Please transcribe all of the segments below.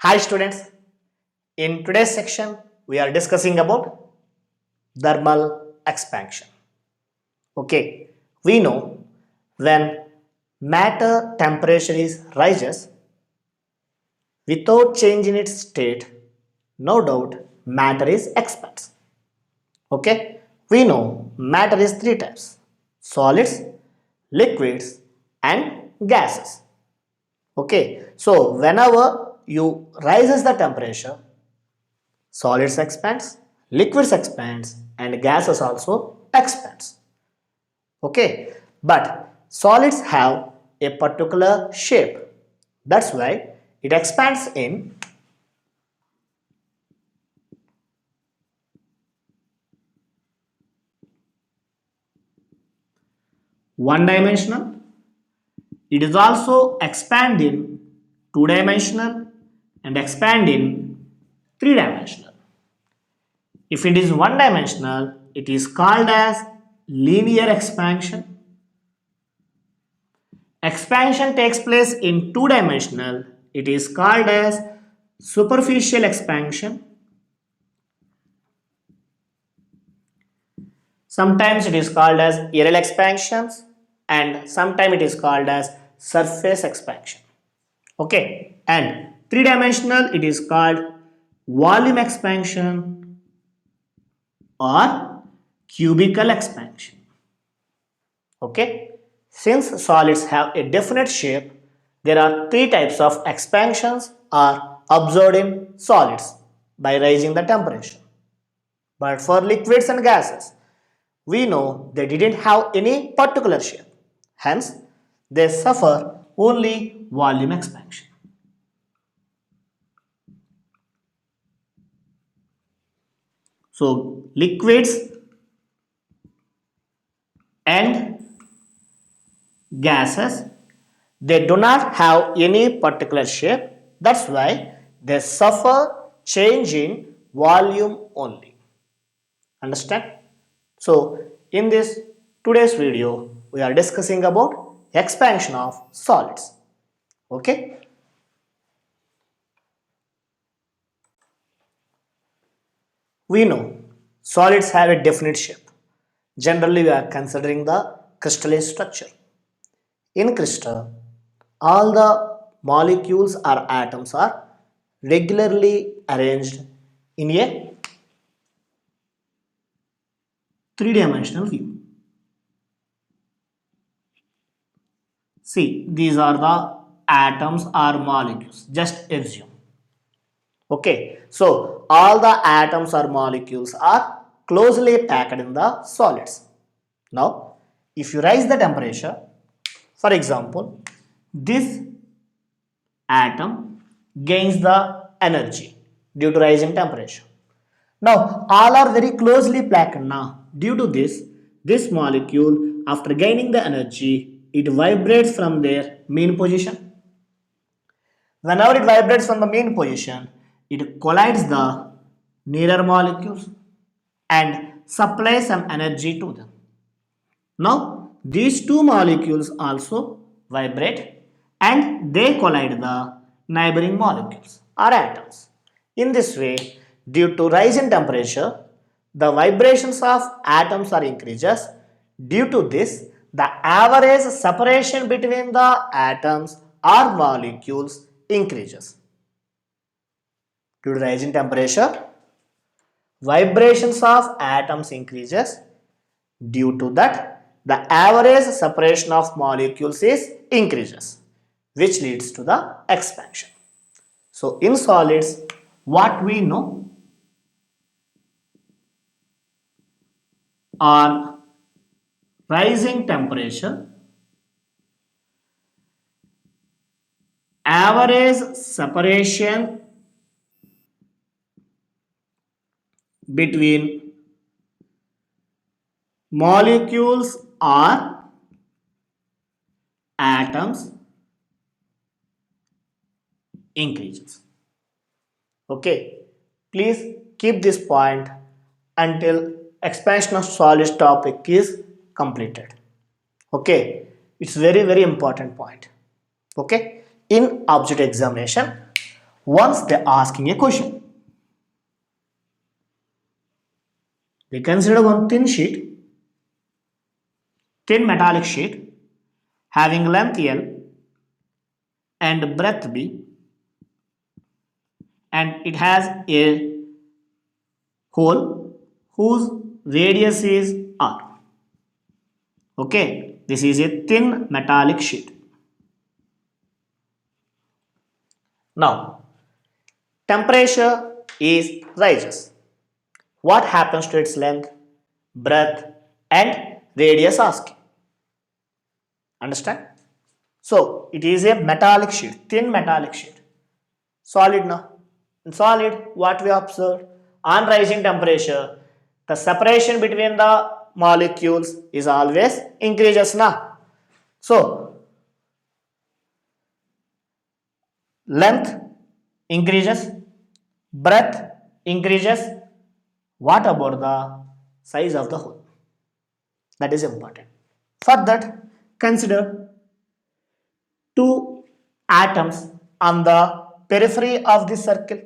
Hi students, in today's section we are discussing about thermal expansion. Okay, we know when matter temperature is rises without change in its state, no doubt matter is expands. Okay, we know matter is three types: solids, liquids, and gases. Okay, so whenever you rises the temperature, solids expands, liquids expands, and gases also expands. Okay, but solids have a particular shape. That's why it expands in one dimensional. It is also expand in two dimensional and expand in three dimensional. If it is one dimensional, it is called as linear expansion. Expansion takes place in two dimensional. It is called as superficial expansion. Sometimes it is called as aerial expansions and sometimes it is called as surface expansion. Okay, and three dimensional it is called volume expansion or cubical expansion. Okay, since solids have a definite shape, there are three types of expansions are observed in solids by raising the temperature. But for liquids and gases, we know they didn't have any particular shape. Hence, they suffer only volume expansion. So, liquids and gases, they do not have any particular shape. That's why they suffer change in volume only. Understand? So, in this today's video, we are discussing about expansion of solids. Okay? We know solids have a definite shape. Generally, we are considering the crystalline structure. In crystal, all the molecules or atoms are regularly arranged in a three-dimensional view. See, these are the atoms or molecules. Just assume. Okay, so all the atoms or molecules are closely packed in the solids. Now, if you raise the temperature, for example, this atom gains the energy due to rise in temperature. Now, all are very closely packed now. Due to this molecule, after gaining the energy, it vibrates from their mean position. Whenever it vibrates from the mean position, it collides the nearer molecules and supplies some energy to them. Now, these two molecules also vibrate and they collide the neighboring molecules or atoms. In this way, due to rise in temperature, the vibrations of atoms are increases. Due to this, the average separation between the atoms or molecules increases. Due to rise in temperature, vibrations of atoms increases. Due to that, the average separation of molecules is increases, which leads to the expansion. So in solids, what we know on rising temperature, average separation between molecules or atoms increases. Okay, please keep this point until expansion of solids topic is completed. Okay, it's very important point. Okay, in object examination, Once they asking a question, they consider one thin metallic sheet having length L and breadth B, and it has a hole whose radius is R. Okay, this is a thin metallic sheet. Now, temperature is rises. What happens to its length, breadth, and radius asking? Understand? So, it is a metallic sheet, thin metallic sheet. Solid now. In solid, what we observe? On rising temperature, the separation between the molecules is always increases now. So, length increases, breadth increases. What about the size of the hole? That is important. For that, consider two atoms on the periphery of the circle.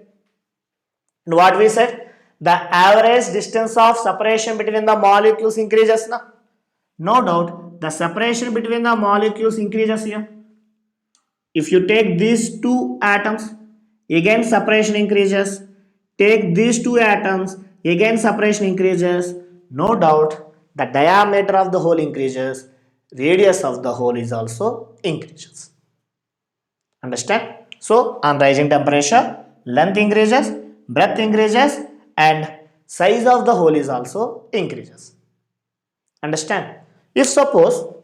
And what we said? The average distance of separation between the molecules increases now. No doubt, the separation between the molecules increases here. If you take these two atoms, again separation increases. Take these two atoms, again separation increases. No doubt, the diameter of the hole increases. Radius of the hole is also increases. Understand? So, on rising temperature, length increases, breadth increases, and size of the hole is also increases. Understand? If suppose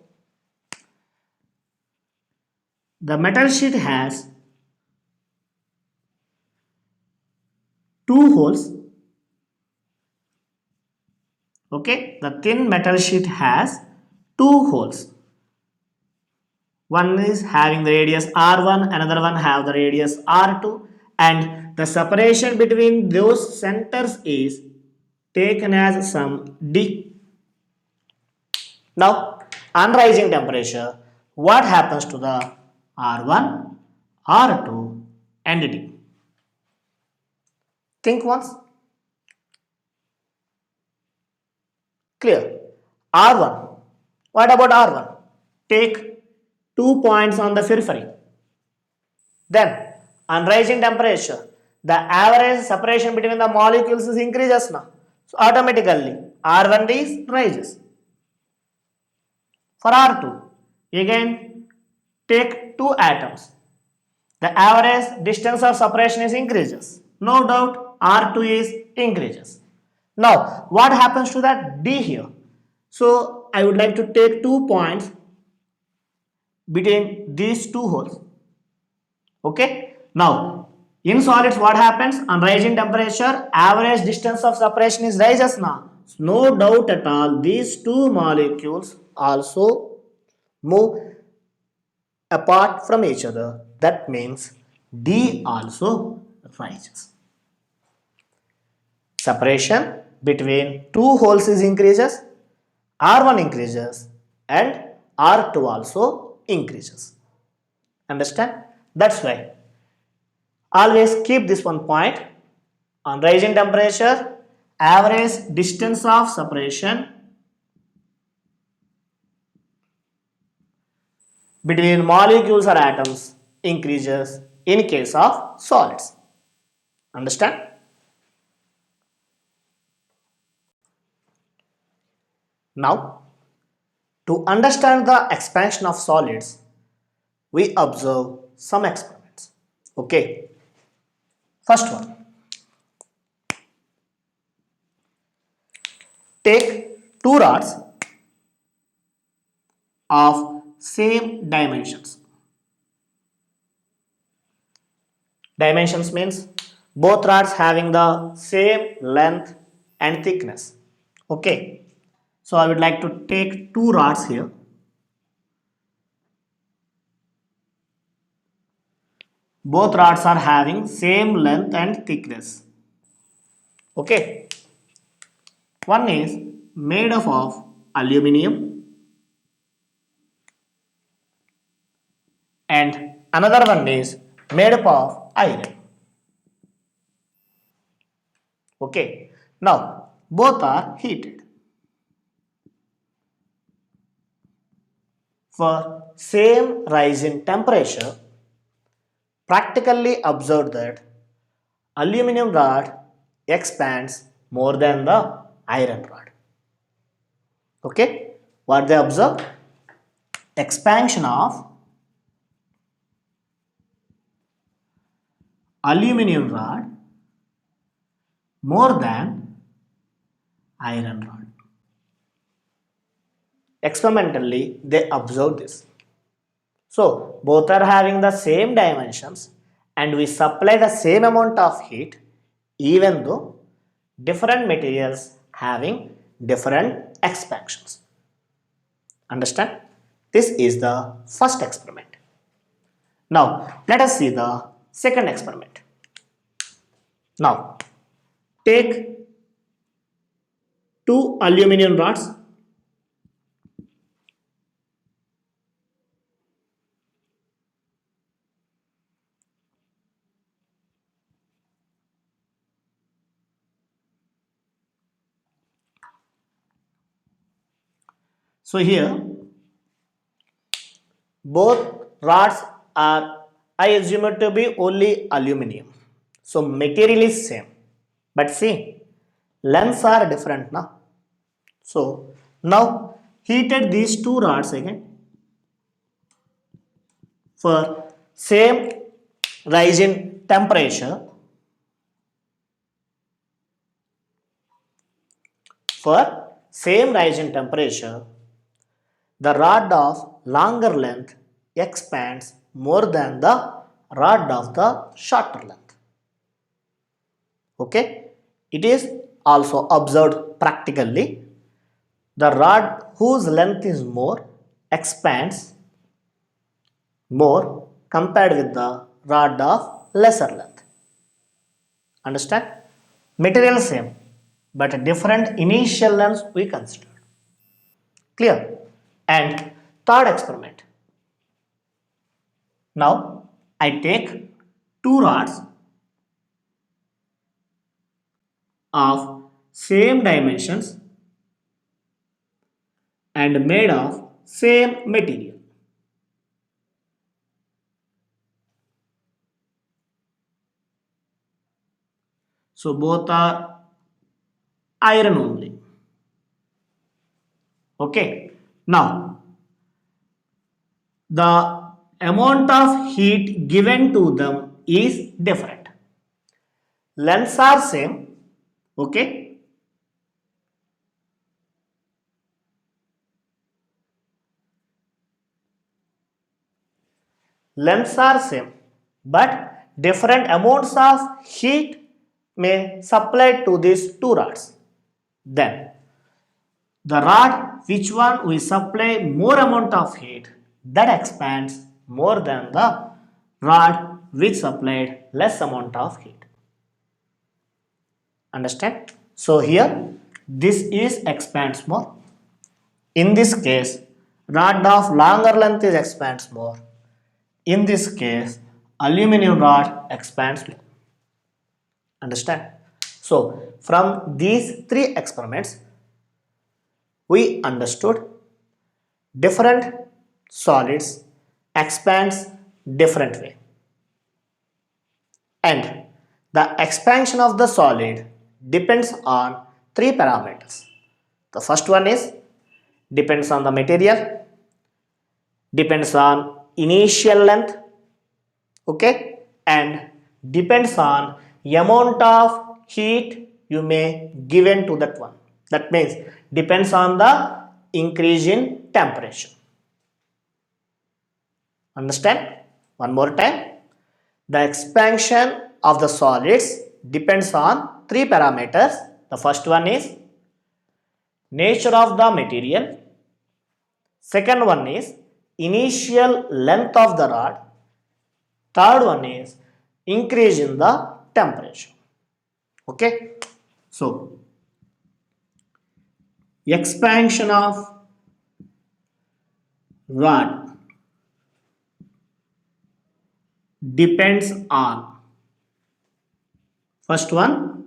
the metal sheet has two holes, okay, the thin metal sheet has two holes. One is having the radius R1, another one have the radius R2, and the separation between those centers is taken as some D. Now, on rising temperature, what happens to the R1, R2 and D? Think once. Clear. R1. What about R1? Take 2 points on the periphery. Then, on rising temperature, the average separation between the molecules is increases now. So, automatically, R1 is rises. For R2, again, take two atoms. The average distance of separation is increases. No doubt, R2 is increases. Now, what happens to that D here? So, I would like to take 2 points between these two holes. Okay. Now, in solids, what happens? On rising temperature, average distance of separation is rises now. No doubt at all, these two molecules also move apart from each other. That means D also rises. Separation between two holes is increases, R1 increases and R2 also increases. Understand? That's why always keep this one point. On rising temperature, average distance of separation between molecules or atoms increases in case of solids. Understand? Now, to understand the expansion of solids, we observe some experiments. Okay. First one. Take two rods of same dimensions. Dimensions means both rods having the same length and thickness. Okay. So I would like to take two rods here. Both rods are having same length and thickness. Okay. One is made up of aluminium and another one is made up of iron. Okay. Now both are heated. For same rise in temperature, practically observed that aluminum rod expands more than the iron rod. Okay, what they observe? Expansion of aluminum rod more than iron rod. Experimentally, they observe this. So, both are having the same dimensions and we supply the same amount of heat even though different materials having different expansions. Understand? This is the first experiment. Now, let us see the second experiment. Now, take two aluminum rods. So here both rods are, I assume it to be only aluminum. So material is same. But see, lengths are different now. So now heated these two rods again for same rise in temperature. For same rise in temperature, the rod of longer length expands more than the rod of the shorter length. Okay, it is also observed practically. The rod whose length is more expands more compared with the rod of lesser length. Understand? Material same, but different initial lengths we consider. Clear? And third experiment. Now I take two rods of same dimensions and made of same material. So both are iron only. Okay. Now the amount of heat given to them is different. Lengths are same. Okay. Lengths are same, but different amounts of heat may supply to these two rods. Then the rod which one we supply more amount of heat that expands more than the rod which supplied less amount of heat. Understand? So here this is expands more. In this case, rod of longer length is expands more. In this case, aluminum rod expands more. Understand? So from these three experiments, we understood different solids expands different way. And the expansion of the solid depends on three parameters. The first one is depends on the material, depends on initial length, okay, and depends on amount of heat you may given to that one. That means depends on the increase in temperature. Understand? One more time. The expansion of the solids depends on three parameters. The first one is nature of the material. Second one is initial length of the rod. Third one is increase in the temperature. Okay. So expansion of rod depends on first one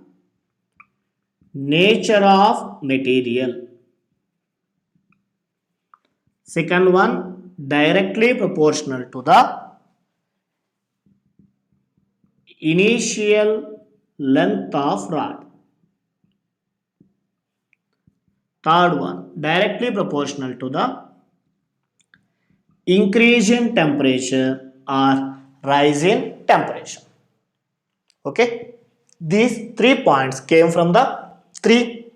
nature of material. Second one, directly proportional to the initial length of rod. Third one, directly proportional to the increase in temperature or rise in temperature. Okay, these 3 points came from the three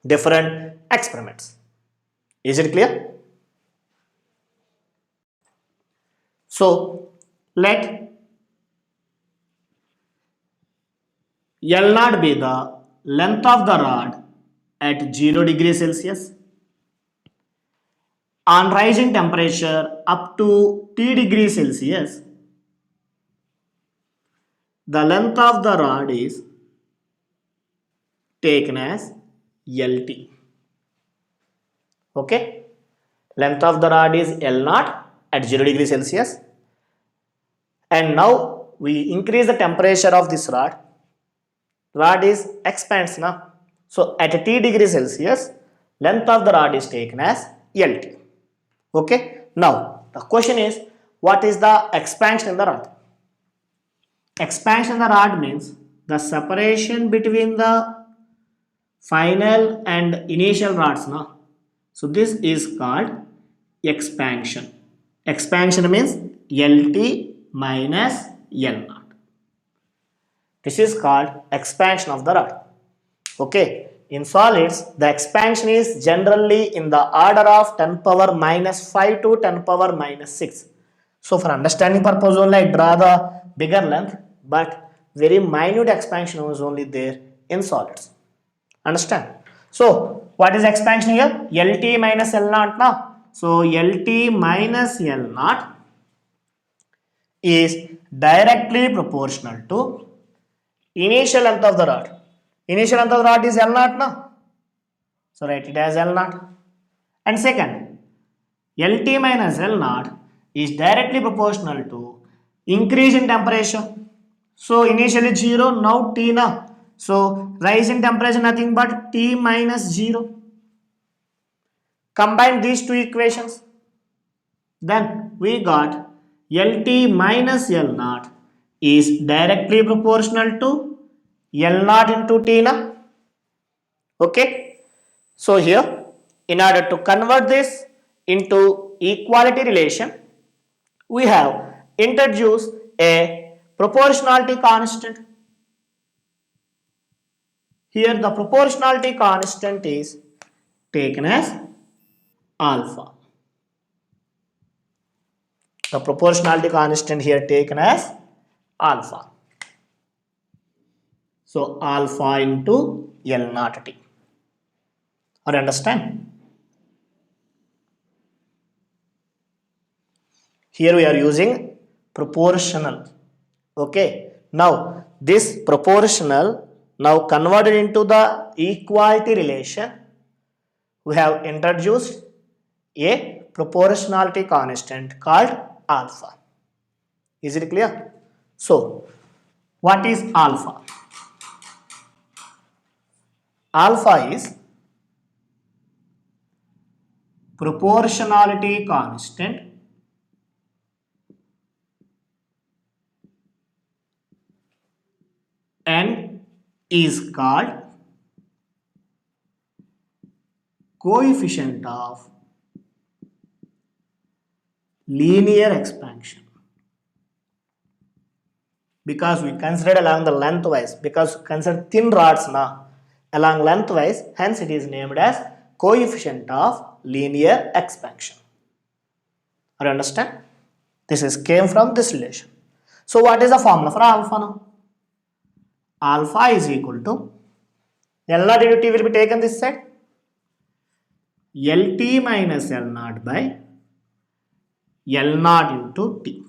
different experiments. Is it clear? So let L naught be the length of the rod at 0 degree Celsius. On rising temperature up to T degree Celsius, the length of the rod is taken as LT. Okay, length of the rod is L naught at 0 degree Celsius, and now we increase the temperature of this rod is expands now. So at T degree Celsius, length of the rod is taken as LT. Okay, now the question is, what is the expansion in the rod? Expansion in the rod means the separation between the final and initial rods now. So this is called expansion. Expansion means LT minus L naught. This is called expansion of the rod. Okay, in solids, the expansion is generally in the order of 10 power minus 5 to 10 power minus 6. So for understanding purpose only, I draw the bigger length, but very minute expansion was only there in solids. Understand? So what is expansion here? LT minus L naught now. So LT minus L naught is directly proportional to initial length of the rod. Initial length of the rod is L naught now. So write it as L naught. And second, LT minus L naught is directly proportional to increase in temperature. So initially 0, now T now. So rise in temperature nothing but T minus 0. Combine these two equations. Then we got LT minus L naught is directly proportional to L naught into T now. Okay. So here, in order to convert this into equality relation, we have introduced a proportionality constant. Here the proportionality constant is taken as alpha. The proportionality constant here taken as alpha. So alpha into L naught T. Or understand? Here we are using proportional. Okay. Now this proportional now converted into the equality relation, we have introduced a proportionality constant called alpha. Is it clear? So what is alpha? Alpha is proportionality constant and is called coefficient of linear expansion, because we considered along the lengthwise, because consider thin rods now along lengthwise, hence it is named as coefficient of linear expansion. Are you understand? This is came from this relation. So what is the formula for alpha now? Alpha is equal to L naught into T will be taken this side, LT minus L naught by L naught into T.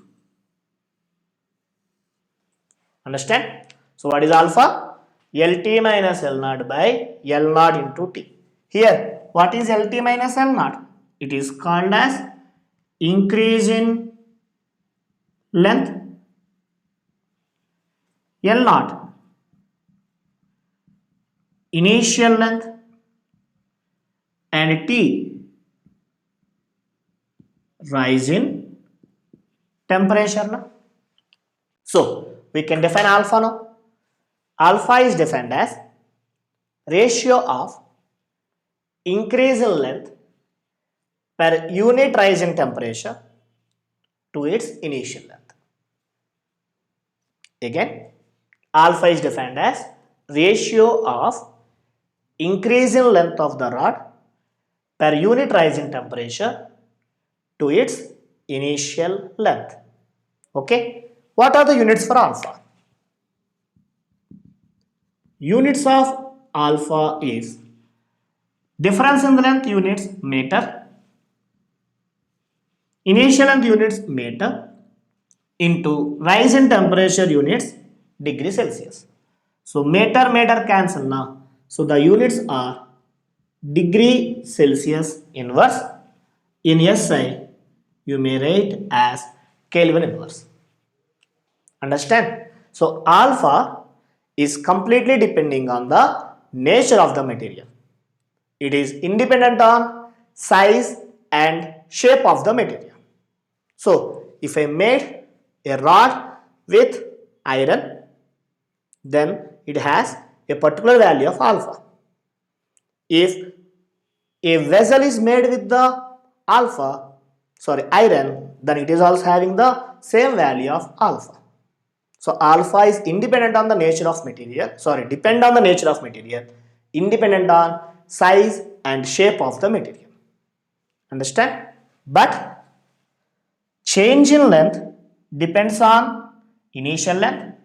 Understand? So what is alpha? LT minus L naught by L naught into T. Here, what is LT minus L naught? It is called as increase in length L naught initial length and T rise in temperature now. So we can define alpha now. Alpha is defined as ratio of increase in length per unit rise in temperature to its initial length. Again, alpha is defined as ratio of increase in length of the rod per unit rise in temperature to its initial length. Okay, what are the units for alpha? Units of alpha is difference in the length units meter, initial length units meter into rise in temperature units degree Celsius. So meter cancel now. So the units are degree Celsius inverse. In SI you may write as Kelvin inverse. Understand? So alpha is completely depending on the nature of the material. It is independent on size and shape of the material. So if I made a rod with iron, then it has a particular value of alpha. If a vessel is made with the iron, then it is also having the same value of alpha. So alpha is independent on the nature of material, depend on the nature of material, independent on size and shape of the material. Understand? But change in length depends on initial length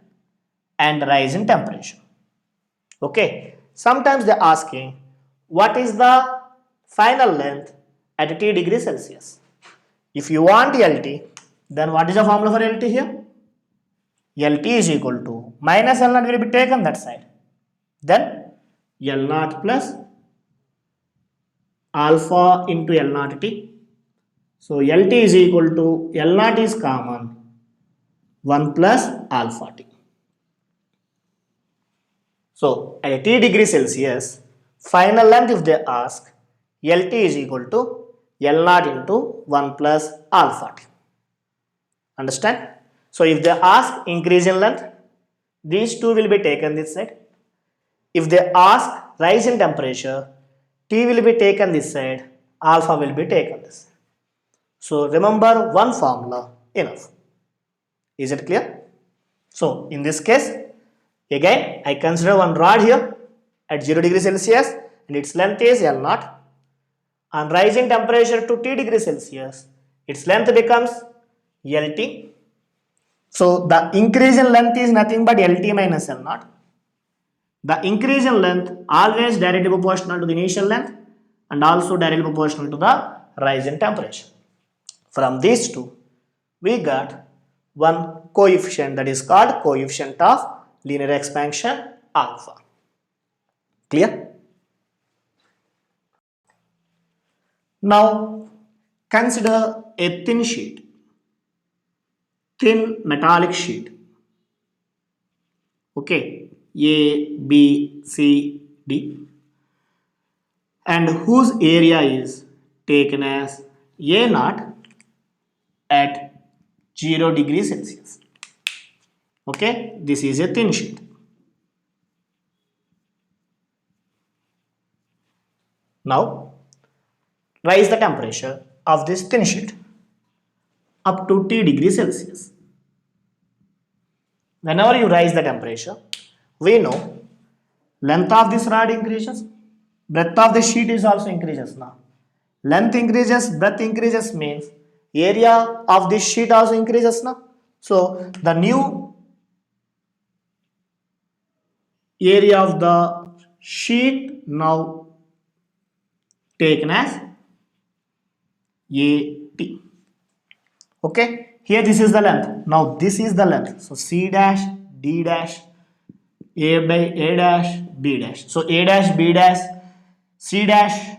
and rise in temperature. Okay. Sometimes they are asking what is the final length at T degree Celsius. If you want LT, then what is the formula for LT here? LT is equal to minus L naught will be taken that side. Then L naught plus alpha into L naught T. So LT is equal to L naught is common 1 plus alpha T. So at T degree Celsius, final length if they ask, LT is equal to L naught into 1 plus alpha T. Understand? So if they ask increase in length, these two will be taken this side. If they ask rise in temperature, T will be taken this side, alpha will be taken this side. So remember one formula enough. Is it clear? So in this case, again I consider one rod here at 0 degree Celsius and its length is L naught. On rising temperature to T degree Celsius, its length becomes LT. So the increase in length is nothing but LT minus L naught. The increase in length always directly proportional to the initial length and also directly proportional to the rise in temperature. From these two, we got one coefficient that is called coefficient of linear expansion alpha. Clear? Now consider a thin sheet, thin metallic sheet. Okay, A, B, C, D, and whose area is taken as A naught at 0 degree Celsius. Okay, this is a thin sheet. Now raise the temperature of this thin sheet up to T degree Celsius. Whenever you raise the temperature, we know length of this rod increases, breadth of the sheet is also increases now. Length increases, breadth increases means area of this sheet also increases now. So the new area of the sheet now taken as AT. Okay, here this is the length. Now this is the length. So C dash, D dash, A dash, B dash. So A dash, B dash, C dash,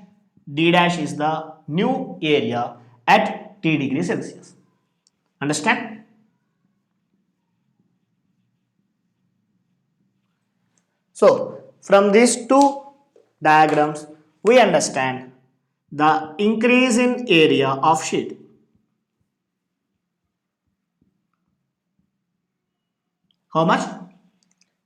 D dash is the new area at T degree Celsius. Understand? So From these two diagrams, we understand the increase in area of sheet. How much?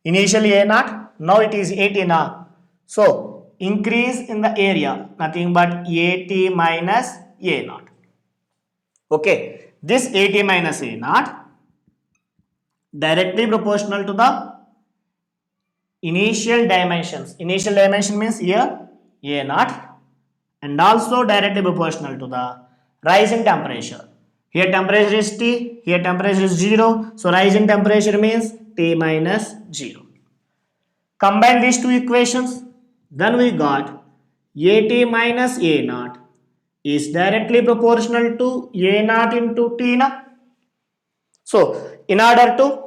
Initially A naught, now it is 80 now. So increase in the area, nothing but 80 minus A naught. Okay, this 80 minus A naught directly proportional to the initial dimensions. Initial dimension means here A naught, and also directly proportional to the rise in temperature. Here temperature is T, here temperature is 0. So rise in temperature means T minus 0. Combine these two equations, then we got AT minus A naught is directly proportional to A naught into T na. So in order to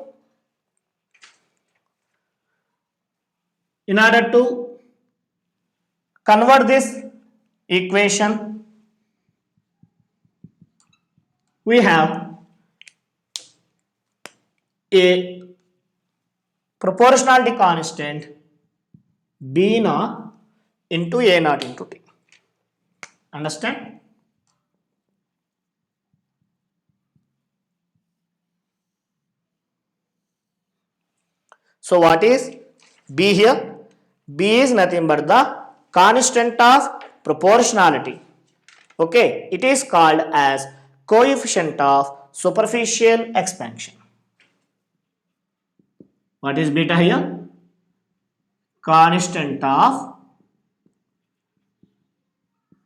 convert this equation, we have a proportionality constant B naught into A naught into T. Understand? So what is B here? B is nothing but the constant of proportionality. Okay, it is called as coefficient of superficial expansion. What is beta here? Constant of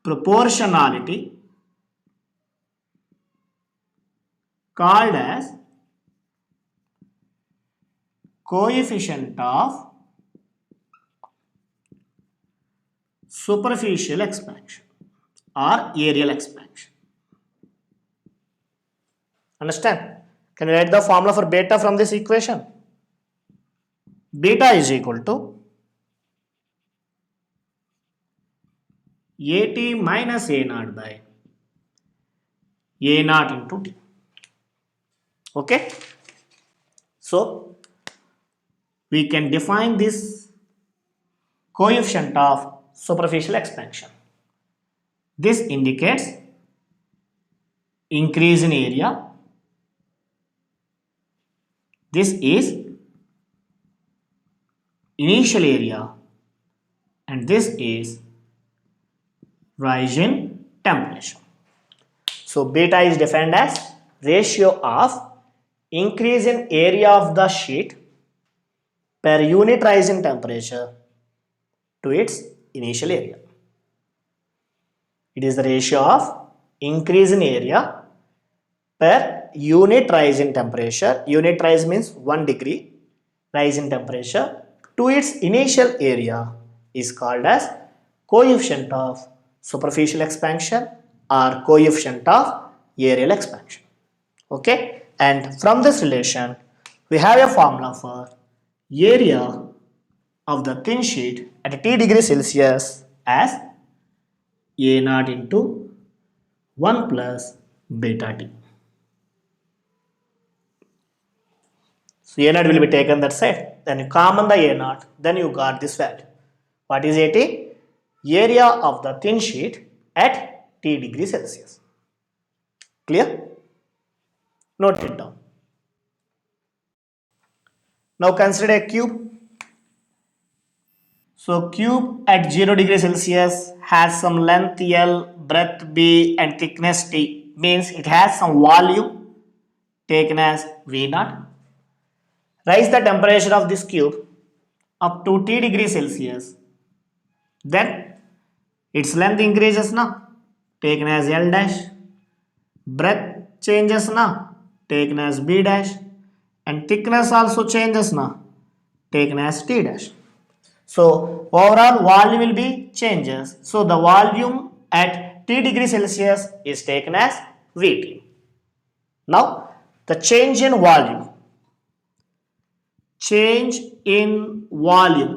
proportionality called as coefficient of superficial expansion or areal expansion. Understand? Can you write the formula for beta from this equation? Beta is equal to AT minus A naught by A naught into T. Okay? So, we can define this coefficient of superficial expansion. This indicates increase in area. This is initial area, and this is rise in temperature. So beta is defined as ratio of increase in area of the sheet per unit rise in temperature to its initial area. It is the ratio of increase in area per unit rise in temperature. Unit rise means 1 degree rise in temperature to its initial area is called as coefficient of superficial expansion or coefficient of areal expansion. Okay, and from this relation we have a formula for area of the thin sheet at T degree Celsius as A naught into 1 plus beta T. So A naught will be taken that side, then you common the A naught, then you got this value. What is AT? Area of the thin sheet at T degree Celsius. Clear? Note it down. Now consider a cube. So cube at 0 degree Celsius has some length L, breadth B and thickness T. Means it has some volume taken as V naught. Raise the temperature of this cube up to T degree Celsius. Then its length increases now, taken as L dash. Breadth changes now, taken as B dash. And thickness also changes now, taken as T dash. So overall volume will be changes. So the volume at T degree Celsius is taken as Vt. Now the change in volume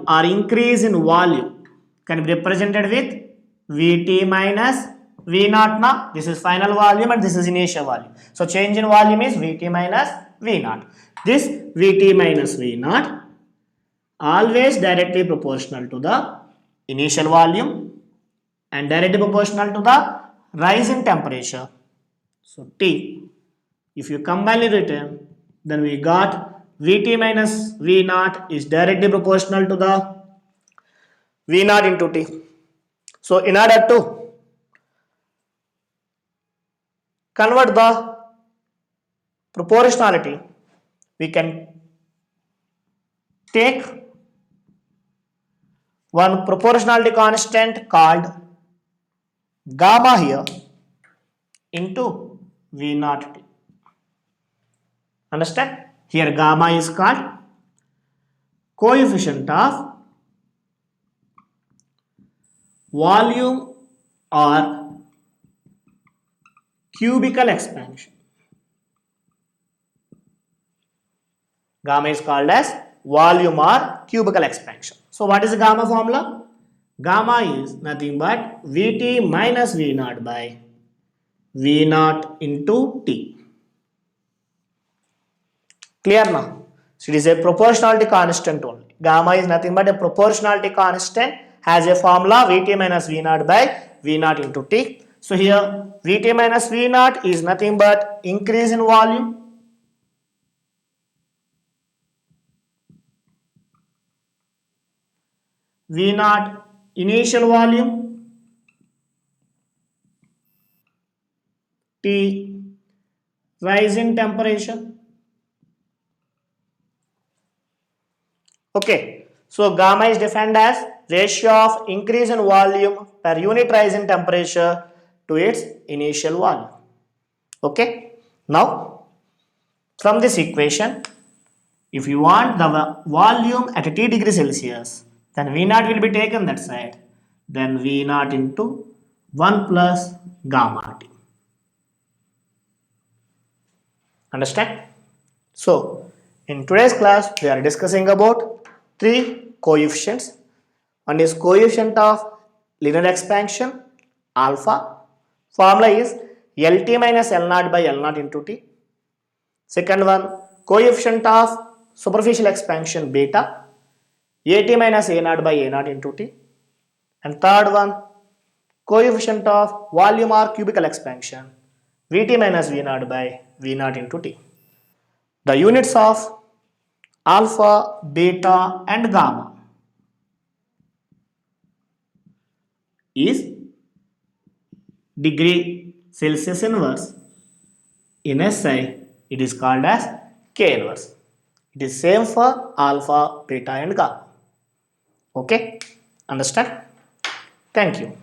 or increase in volume can be represented with Vt minus V naught now. This is final volume and this is initial volume. So change in volume is Vt minus V naught. This Vt minus V naught always directly proportional to the initial volume and directly proportional to the rise in temperature. So T, if you combine written, then we got Vt minus V naught is directly proportional to the V naught into T. So in order to convert the proportionality, we can take one proportionality constant called gamma here into V naught T. Understand? Here gamma is called coefficient of volume or cubical expansion. Gamma is called as volume or cubical expansion. So what is the gamma formula? Gamma is nothing but Vt minus V naught by V naught into T. Clear now? So it is a proportionality constant only. Gamma is nothing but a proportionality constant, has a formula Vt minus V naught by V naught into T. So here Vt minus V naught is nothing but increase in volume V naught initial volume T rise in temperature. Okay, so gamma is defined as ratio of increase in volume per unit rise in temperature to its initial volume. Okay, now from this equation, if you want the volume at T degree Celsius, then V naught will be taken that side, then V naught into 1 plus gamma T. Understand? So, in today's class, we are discussing about three coefficients. One is coefficient of linear expansion, alpha. Formula is LT minus L naught by L naught into T. Second one, coefficient of superficial expansion, beta. AT minus A naught by A naught into T. And third one, coefficient of volume or cubical expansion, Vt minus V naught by V naught into T. The units of alpha, beta and gamma is degree Celsius inverse. In SI, it is called as K inverse. It is same for alpha, beta and gamma. Okay? Understand? Thank you.